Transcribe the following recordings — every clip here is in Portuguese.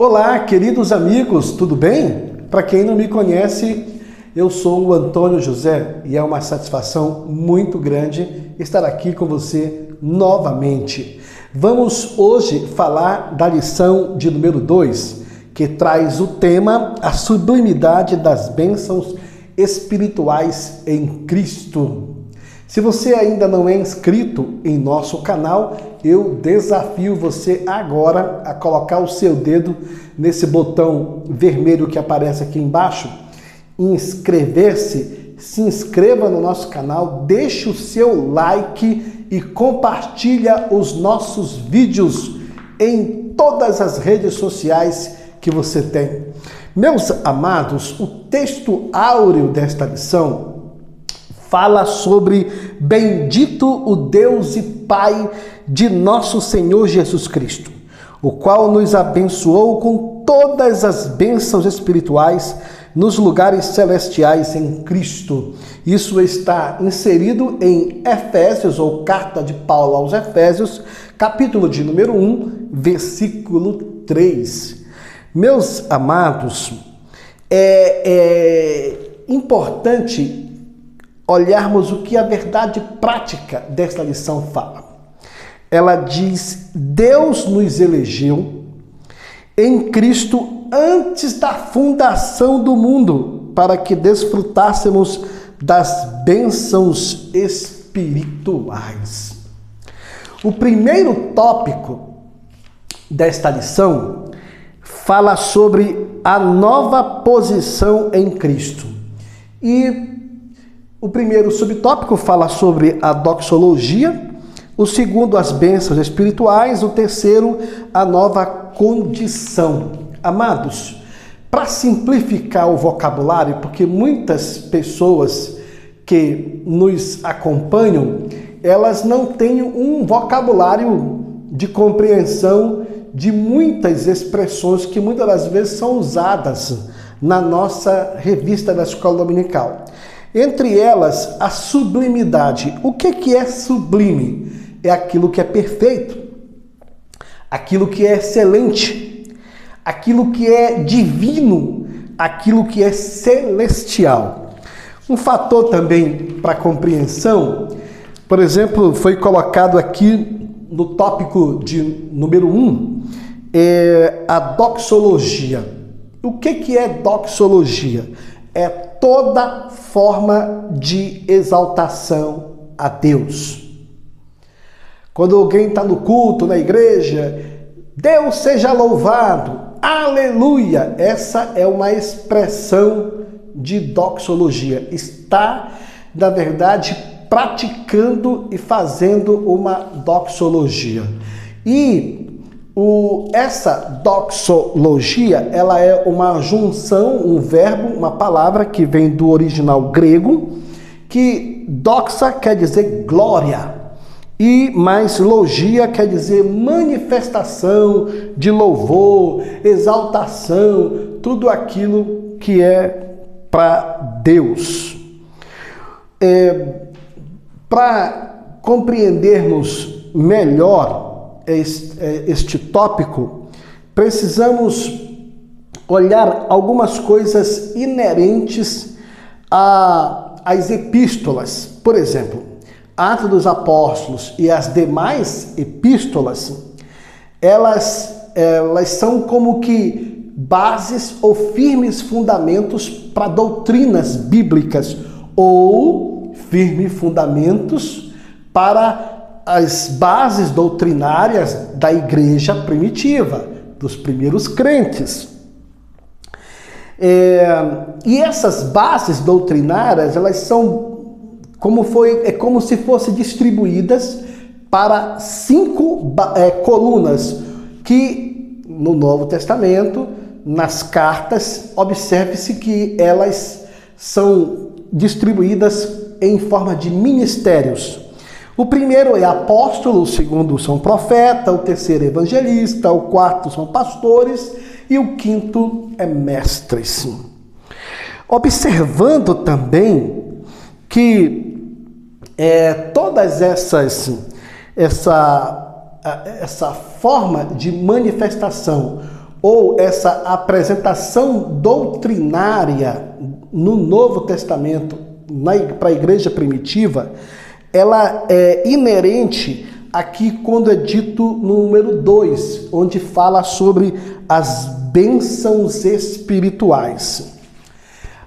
Olá, queridos amigos, tudo bem? Para quem não me conhece, eu sou o Antônio José e é uma satisfação muito grande estar aqui com você novamente. Vamos hoje falar da lição de número 2, que traz o tema A Sublimidade das Bênçãos Espirituais em Cristo. Se você ainda não é inscrito em nosso canal, eu desafio você agora a colocar o seu dedo nesse botão vermelho que aparece aqui embaixo, inscrever-se, se inscreva no nosso canal, deixe o seu like e compartilha os nossos vídeos em todas as redes sociais que você tem. Meus amados, o texto áureo desta lição fala sobre bendito o Deus e Pai de nosso Senhor Jesus Cristo, o qual nos abençoou com todas as bênçãos espirituais nos lugares celestiais em Cristo. Isso está inserido em Efésios, ou Carta de Paulo aos Efésios, capítulo de número 1, versículo 3. Meus amados, é importante olharmos o que a verdade prática desta lição fala. Ela diz: Deus nos elegeu em Cristo antes da fundação do mundo para que desfrutássemos das bênçãos espirituais. O primeiro tópico desta lição fala sobre a nova posição em Cristo. E o primeiro subtópico fala sobre a doxologia, o segundo, as bênçãos espirituais, o terceiro, a nova condição. Amados, para simplificar o vocabulário, porque muitas pessoas que nos acompanham, elas não têm um vocabulário de compreensão de muitas expressões que muitas das vezes são usadas na nossa revista da Escola Dominical. Entre elas, a sublimidade. O que é sublime? É aquilo que é perfeito, aquilo que é excelente, aquilo que é divino, aquilo que é celestial. Um fator também para compreensão, por exemplo, foi colocado aqui no tópico de número 1, é a doxologia. O que é doxologia? É toda forma de exaltação a Deus. Quando alguém está no culto, na igreja, Deus seja louvado, aleluia! Essa é uma expressão de doxologia. Está, na verdade, praticando e fazendo uma doxologia. E essa doxologia, ela é uma junção, um verbo, uma palavra que vem do original grego, que doxa quer dizer glória, e mais logia quer dizer manifestação de louvor, exaltação, tudo aquilo que é para Deus. Para compreendermos melhor este tópico, precisamos olhar algumas coisas inerentes às epístolas. Por exemplo, Atos dos Apóstolos e as demais epístolas, elas são como que bases ou firmes fundamentos para doutrinas bíblicas, ou firmes fundamentos para as bases doutrinárias da igreja primitiva, dos primeiros crentes. E essas bases doutrinárias, elas são como se fossem distribuídas para 5 colunas, que no Novo Testamento, nas cartas, observe-se que elas são distribuídas em forma de ministérios. O primeiro é apóstolo, o segundo são profeta, o terceiro é evangelista, o quarto são pastores e o quinto é mestres. Observando também que todas essa forma de manifestação ou essa apresentação doutrinária no Novo Testamento para a igreja primitiva, ela é inerente aqui quando é dito no número 2, onde fala sobre as bênçãos espirituais.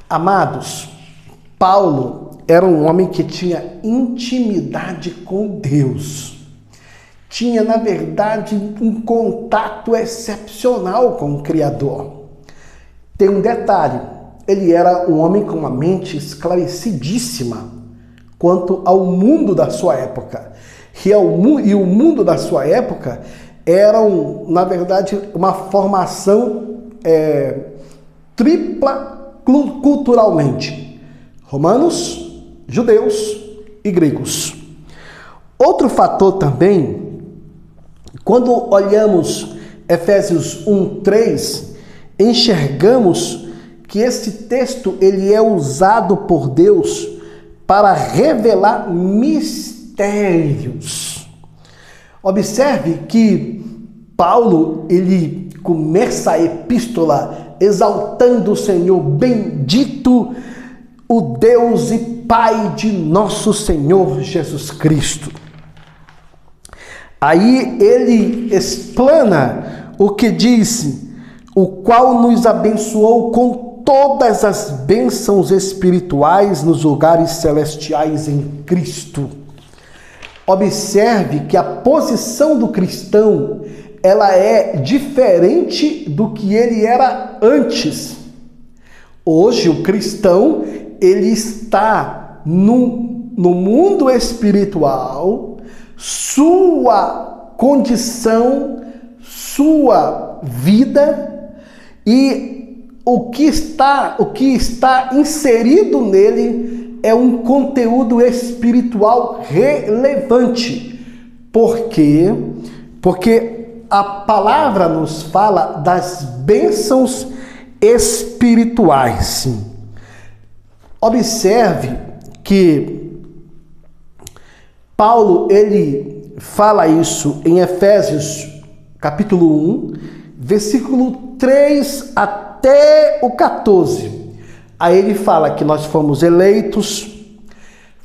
Amados, Paulo era um homem que tinha intimidade com Deus. Tinha, na verdade, um contato excepcional com o Criador. Tem um detalhe, ele era um homem com uma mente esclarecidíssima quanto ao mundo da sua época. E o mundo da sua época era, na verdade, uma formação tripla culturalmente. Romanos, judeus e gregos. Outro fator também, quando olhamos Efésios 1:3, enxergamos que esse texto ele é usado por Deus para revelar mistérios. Observe que Paulo, ele começa a epístola exaltando o Senhor, bendito o Deus e Pai de nosso Senhor Jesus Cristo. Aí ele explana o que diz, o qual nos abençoou com todas as bênçãos espirituais nos lugares celestiais em Cristo. Observe que a posição do cristão, ela é diferente do que ele era antes. Hoje o cristão, ele está no mundo espiritual, sua condição, sua vida e o que está inserido nele é um conteúdo espiritual relevante. Por quê? Porque a palavra nos fala das bênçãos espirituais. Observe que Paulo, ele fala isso em Efésios capítulo 1, versículo 3 até o 14. Aí ele fala que nós fomos eleitos,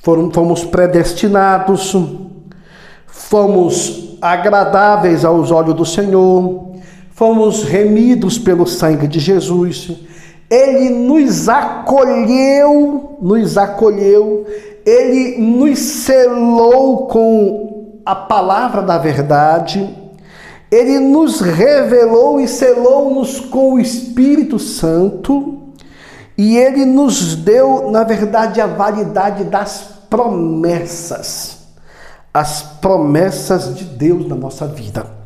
fomos predestinados, fomos agradáveis aos olhos do Senhor, fomos remidos pelo sangue de Jesus. Ele nos acolheu, ele nos selou com a palavra da verdade, ele nos revelou e selou-nos com o Espírito Santo, e ele nos deu, na verdade, a validade das promessas, as promessas de Deus na nossa vida.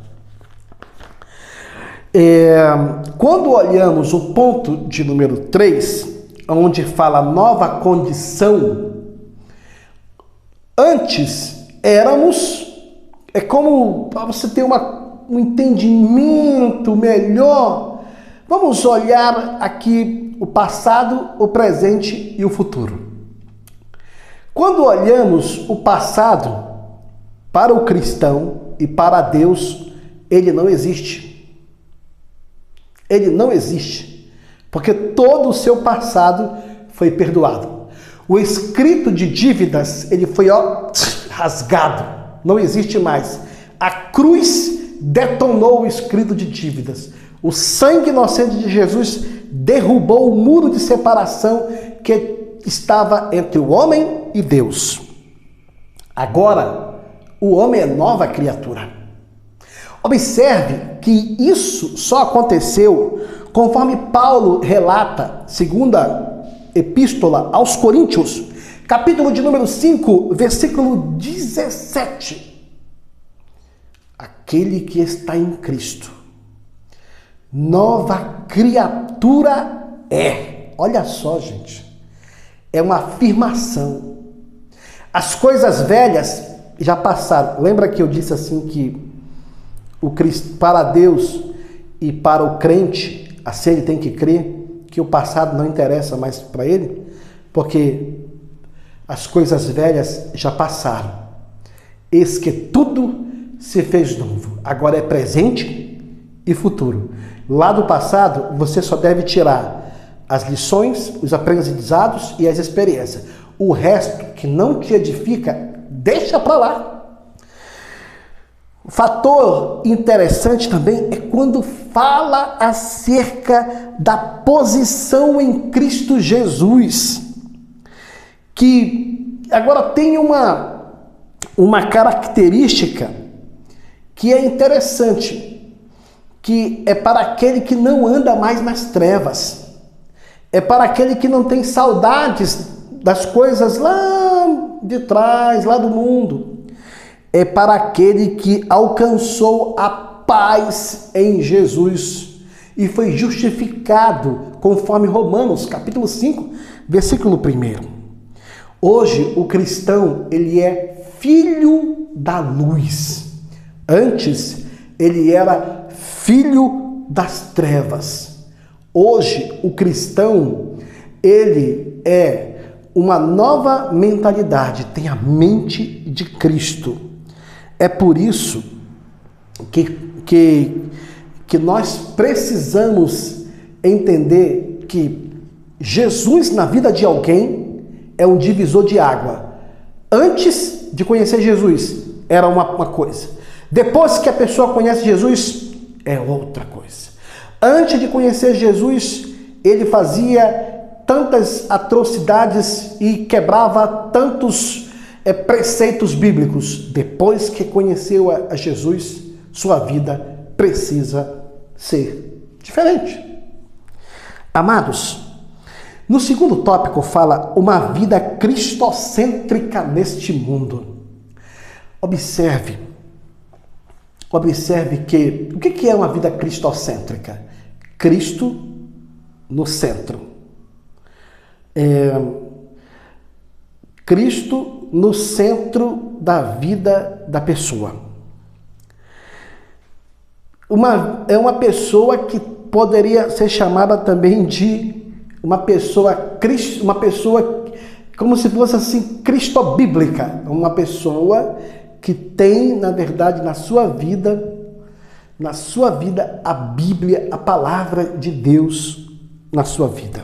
Quando olhamos o ponto de número 3, onde fala nova condição, antes éramos, é como para você ter um entendimento melhor, vamos olhar aqui o passado, o presente e o futuro. Quando olhamos o passado, para o cristão e para Deus, ele não existe. Ele não existe, porque todo o seu passado foi perdoado. O escrito de dívidas, ele foi rasgado, não existe mais. A cruz detonou o escrito de dívidas. O sangue inocente de Jesus derrubou o muro de separação que estava entre o homem e Deus. Agora, o homem é nova criatura. Observe que isso só aconteceu conforme Paulo relata, segunda epístola aos Coríntios, capítulo de número 5, versículo 17. Aquele que está em Cristo, nova criatura é. Olha só, gente, é uma afirmação. As coisas velhas já passaram. Lembra que eu disse assim que para Deus e para o crente, assim ele tem que crer que o passado não interessa mais para ele, porque as coisas velhas já passaram. Eis que tudo se fez novo. Agora é presente e futuro. Lá do passado, você só deve tirar as lições, os aprendizados e as experiências. O resto que não te edifica, deixa para lá. Fator interessante também é quando fala acerca da posição em Cristo Jesus, que agora tem uma característica que é interessante, que é para aquele que não anda mais nas trevas, é para aquele que não tem saudades das coisas lá de trás, lá do mundo. É para aquele que alcançou a paz em Jesus e foi justificado, conforme Romanos, capítulo 5, versículo 1. Hoje, o cristão, ele é filho da luz. Antes, ele era filho das trevas. Hoje, o cristão, ele é uma nova mentalidade, tem a mente de Cristo. É por isso que nós precisamos entender que Jesus na vida de alguém é um divisor de água. Antes de conhecer Jesus, era uma coisa. Depois que a pessoa conhece Jesus, é outra coisa. Antes de conhecer Jesus, ele fazia tantas atrocidades e quebrava tantos preceitos bíblicos. Depois que conheceu a Jesus, sua vida precisa ser diferente. Amados, no segundo tópico fala uma vida cristocêntrica neste mundo. Observe que o que é uma vida cristocêntrica? Cristo no centro. Cristo no centro da vida da pessoa. É uma pessoa que poderia ser chamada também de uma pessoa como se fosse assim, cristobíblica. Uma pessoa que tem, na verdade, na sua vida, a Bíblia, a palavra de Deus na sua vida.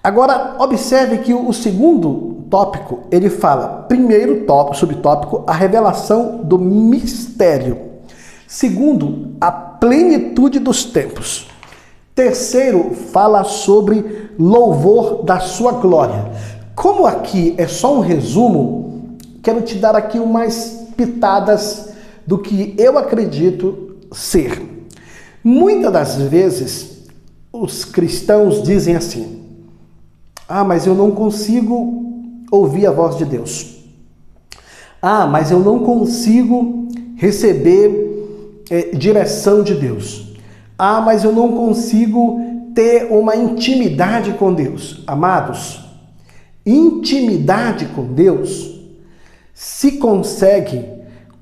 Agora, observe que o segundo tópico, ele fala, primeiro tópico, subtópico, a revelação do mistério. Segundo, a plenitude dos tempos. Terceiro, fala sobre louvor da sua glória. Como aqui é só um resumo, quero te dar aqui umas pitadas do que eu acredito ser. Muitas das vezes, os cristãos dizem assim: mas eu não consigo ouvir a voz de Deus. Mas eu não consigo receber direção de Deus. Mas eu não consigo ter uma intimidade com Deus. Amados, intimidade com Deus se consegue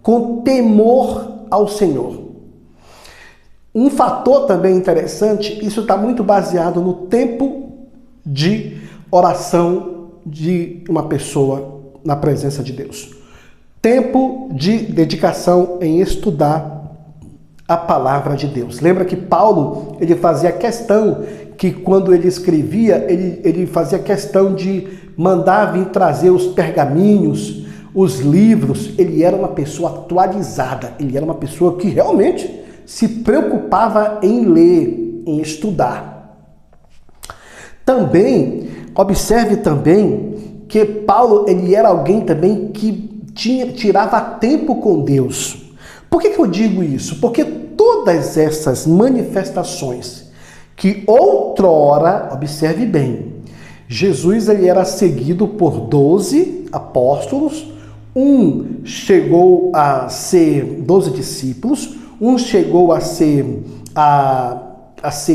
com temor ao Senhor. Um fator também interessante, isso está muito baseado no tempo de oração de uma pessoa na presença de Deus. Tempo de dedicação em estudar a palavra de Deus. Lembra que Paulo, ele fazia questão que quando ele escrevia, ele fazia questão de mandar vir trazer os pergaminhos, os livros. Ele era uma pessoa atualizada, ele era uma pessoa que realmente se preocupava em ler, em estudar. Também, observe também que Paulo, ele era alguém também que tirava tempo com Deus. Por que eu digo isso? Porque todas essas manifestações que outrora, observe bem, Jesus ele era seguido por 12 apóstolos, um chegou a ser 12 discípulos, um chegou a ser,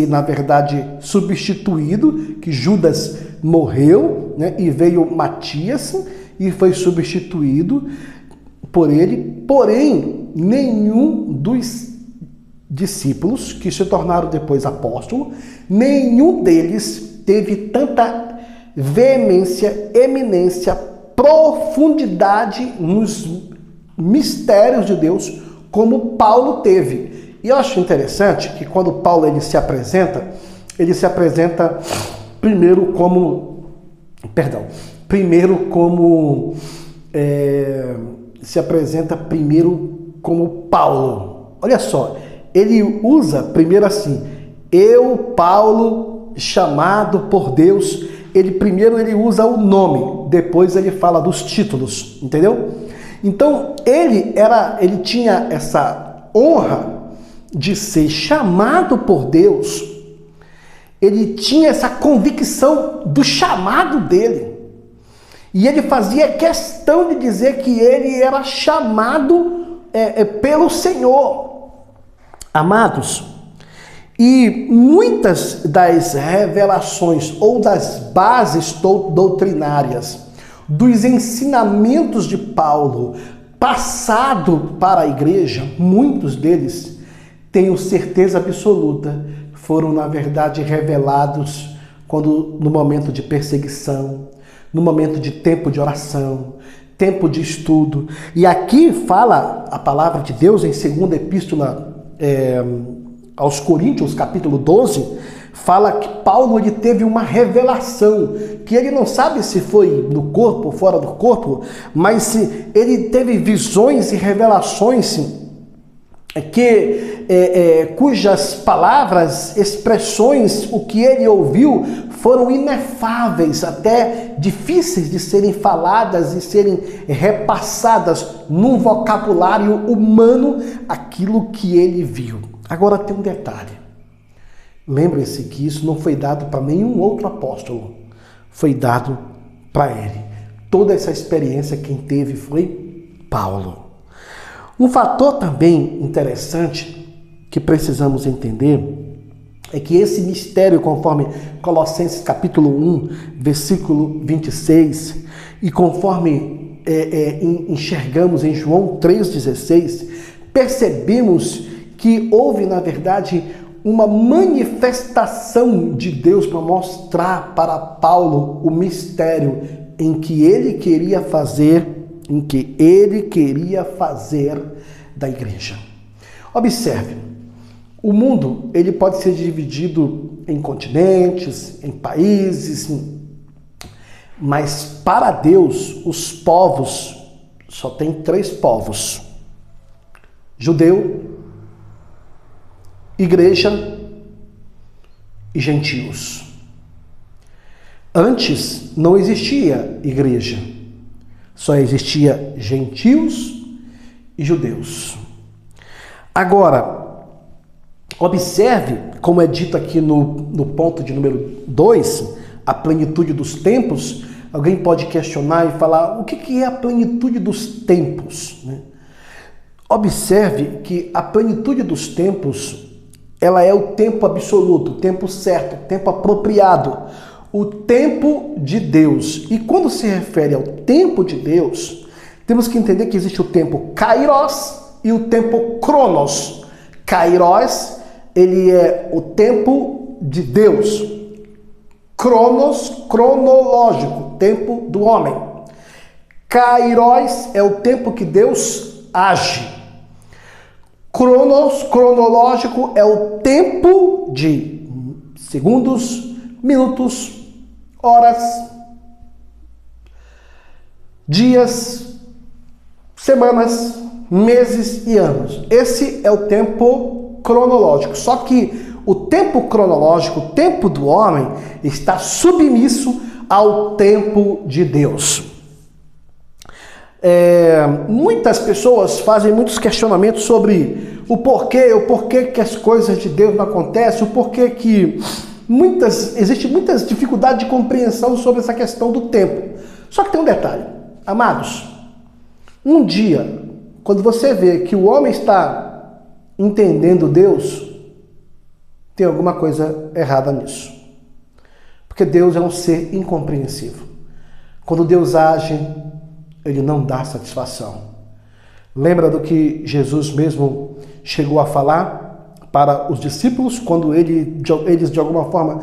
na verdade, substituído, que Judas morreu, né, e veio Matias e foi substituído por ele. Porém, nenhum dos discípulos que se tornaram depois apóstolos, nenhum deles teve tanta veemência, eminência, profundidade nos mistérios de Deus como Paulo teve. E eu acho interessante que quando Paulo ele se apresenta primeiro como, se apresenta primeiro como Paulo. Olha só, ele usa primeiro assim, eu, Paulo, chamado por Deus. Primeiro ele usa o nome, depois ele fala dos títulos, entendeu? Então ele tinha essa honra de ser chamado por Deus. Ele tinha essa convicção do chamado dele. E ele fazia questão de dizer que ele era chamado pelo Senhor. Amados, e muitas das revelações ou das bases doutrinárias, dos ensinamentos de Paulo passado para a igreja, muitos deles, tenho certeza absoluta, foram na verdade revelados no momento de perseguição, no momento de tempo de oração, tempo de estudo. E aqui fala a palavra de Deus em 2ª Epístola aos Coríntios, capítulo 12, fala que Paulo ele teve uma revelação, que ele não sabe se foi no corpo ou fora do corpo, mas ele teve visões e revelações cujas palavras, expressões, o que ele ouviu, foram inefáveis, até difíceis de serem faladas e serem repassadas num vocabulário humano, aquilo que ele viu. Agora tem um detalhe. Lembre-se que isso não foi dado para nenhum outro apóstolo. Foi dado para ele. Toda essa experiência quem teve foi Paulo. Um fator também interessante que precisamos entender é que esse mistério, conforme Colossenses capítulo 1, versículo 26, e conforme enxergamos em João 3,16, percebemos que houve, na verdade, uma manifestação de Deus para mostrar para Paulo o mistério em que ele queria fazer, da igreja. Observe, o mundo ele pode ser dividido em continentes, em países, mas para Deus os povos, só tem 3 povos: judeu, igreja e gentios. Antes não existia igreja, só existia gentios e judeus. Agora, observe, como é dito aqui no ponto de número 2, a plenitude dos tempos. Alguém pode questionar e falar, o que é a plenitude dos tempos? Observe que a plenitude dos tempos, ela é o tempo absoluto, o tempo certo, o tempo apropriado, o tempo de Deus. E quando se refere ao tempo de Deus, temos que entender que existe o tempo kairos e o tempo cronos. Kairos, ele é o tempo de Deus. Cronos, cronológico, tempo do homem. Kairos é o tempo que Deus age. Cronos, cronológico, é o tempo de segundos, minutos, horas, dias, semanas, meses e anos. Esse é o tempo cronológico. Só que o tempo cronológico, o tempo do homem, está submisso ao tempo de Deus. Muitas pessoas fazem muitos questionamentos sobre o porquê que as coisas de Deus não acontecem, o porquê que existe muitas dificuldades de compreensão sobre essa questão do tempo. Só que tem um detalhe, amados, um dia, quando você vê que o homem está entendendo Deus, tem alguma coisa errada nisso. Porque Deus é um ser incompreensível. Quando Deus age, ele não dá satisfação. Lembra do que Jesus mesmo chegou a falar para os discípulos, quando eles de alguma forma,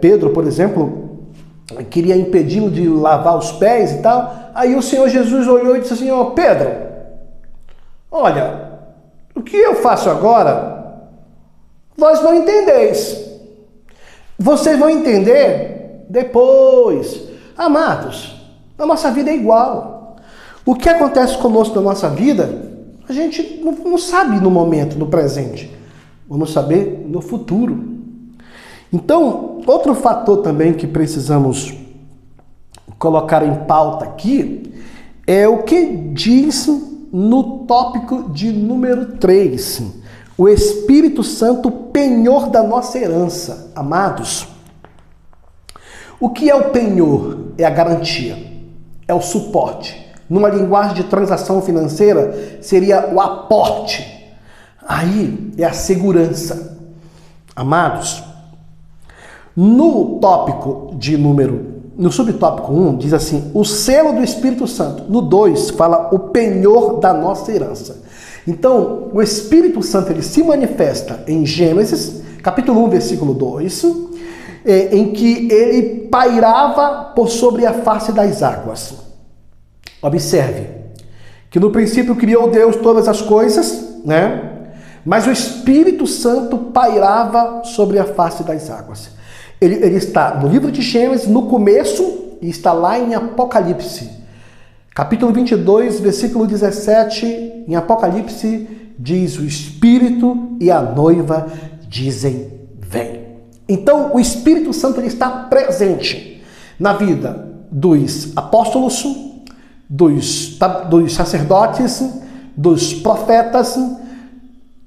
Pedro, por exemplo, queria impedi-lo de lavar os pés e tal. Aí o Senhor Jesus olhou e disse assim, Pedro, olha, O que eu faço agora, vós não entendeis. Vocês vão entender depois. Amados, a nossa vida é igual. O que acontece conosco na nossa vida, a gente não sabe no momento, no presente. Vamos saber no futuro. Então, outro fator também que precisamos colocar em pauta aqui é o que diz no tópico de número 3. O Espírito Santo, penhor da nossa herança. Amados, o que é o penhor? É a garantia, é o suporte. Numa linguagem de transação financeira, seria o aporte. Aí é a segurança. Amados, no subtópico 1, diz assim, o selo do Espírito Santo. No 2, fala o penhor da nossa herança. Então, o Espírito Santo, ele se manifesta em Gênesis, capítulo 1, versículo 2, em que ele pairava por sobre a face das águas. Observe que no princípio criou Deus todas as coisas, né? Mas o Espírito Santo pairava sobre a face das águas. Ele está no livro de Gênesis, no começo, e está lá em Apocalipse. Capítulo 22, versículo 17, em Apocalipse, diz: o Espírito e a noiva dizem: vem. Então, o Espírito Santo ele está presente na vida dos apóstolos, dos sacerdotes, dos profetas,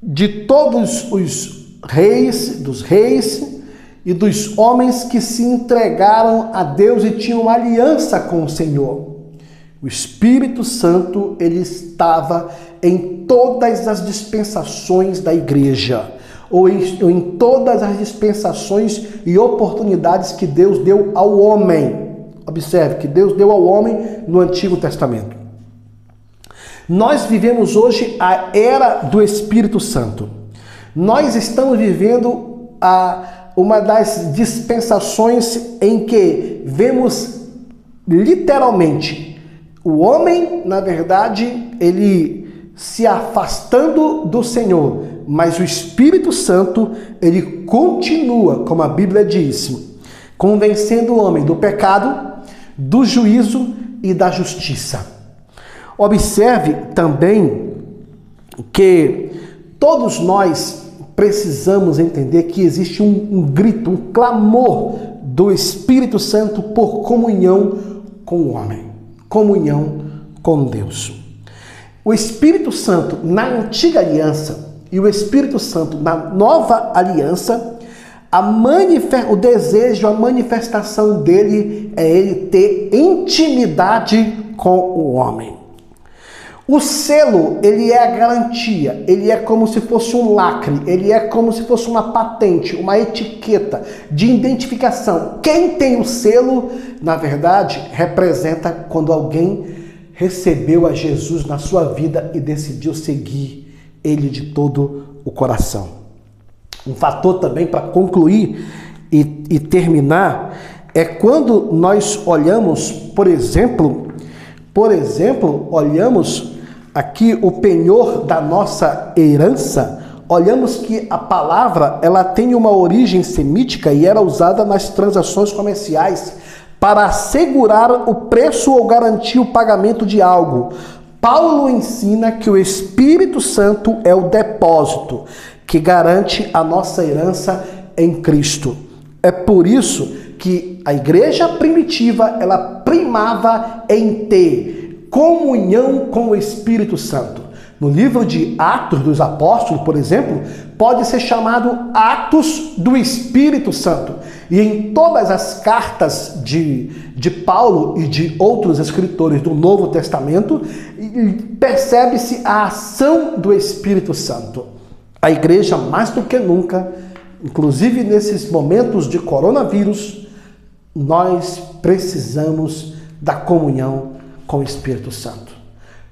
de todos os reis, dos reis e dos homens que se entregaram a Deus e tinham uma aliança com o Senhor. O Espírito Santo, ele estava em todas as dispensações da igreja, ou em todas as dispensações e oportunidades que Deus deu ao homem. Observe que Deus deu ao homem no Antigo Testamento. Nós vivemos hoje a era do Espírito Santo. Nós estamos vivendo uma das dispensações em que vemos literalmente o homem, na verdade, ele se afastando do Senhor, mas o Espírito Santo, ele continua, como a Bíblia diz, convencendo o homem do pecado, do juízo e da justiça. Observe também que todos nós precisamos entender que existe um grito, um clamor do Espírito Santo por comunhão com o homem, comunhão com Deus. O Espírito Santo na antiga aliança e o Espírito Santo na nova aliança, o desejo, a manifestação dele é ele ter intimidade com o homem. O selo, ele é a garantia, ele é como se fosse um lacre, ele é como se fosse uma patente, uma etiqueta de identificação. Quem tem o selo, na verdade, representa quando alguém recebeu a Jesus na sua vida e decidiu seguir ele de todo o coração. Um fator também para concluir e terminar é quando nós olhamos, por exemplo, olhamos aqui o penhor da nossa herança, olhamos que a palavra ela tem uma origem semítica e era usada nas transações comerciais para assegurar o preço ou garantir o pagamento de algo. Paulo ensina que o Espírito Santo é o depósito que garante a nossa herança em Cristo. É por isso que a igreja primitiva ela primava em ter comunhão com o Espírito Santo. No livro de Atos dos Apóstolos, por exemplo, pode ser chamado Atos do Espírito Santo. E em todas as cartas de Paulo e de outros escritores do Novo Testamento, percebe-se a ação do Espírito Santo. A igreja, mais do que nunca, inclusive nesses momentos de coronavírus, nós precisamos da comunhão com o Espírito Santo.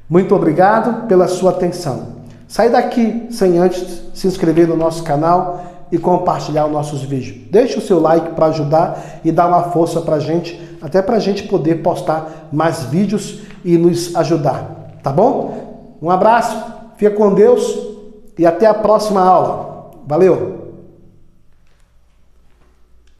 Muito obrigado pela sua atenção. Sai daqui sem antes se inscrever no nosso canal e compartilhar os nossos vídeos. Deixe o seu like para ajudar e dar uma força para a gente, até para a gente poder postar mais vídeos e nos ajudar. Tá bom? Um abraço, fica com Deus e até a próxima aula. Valeu!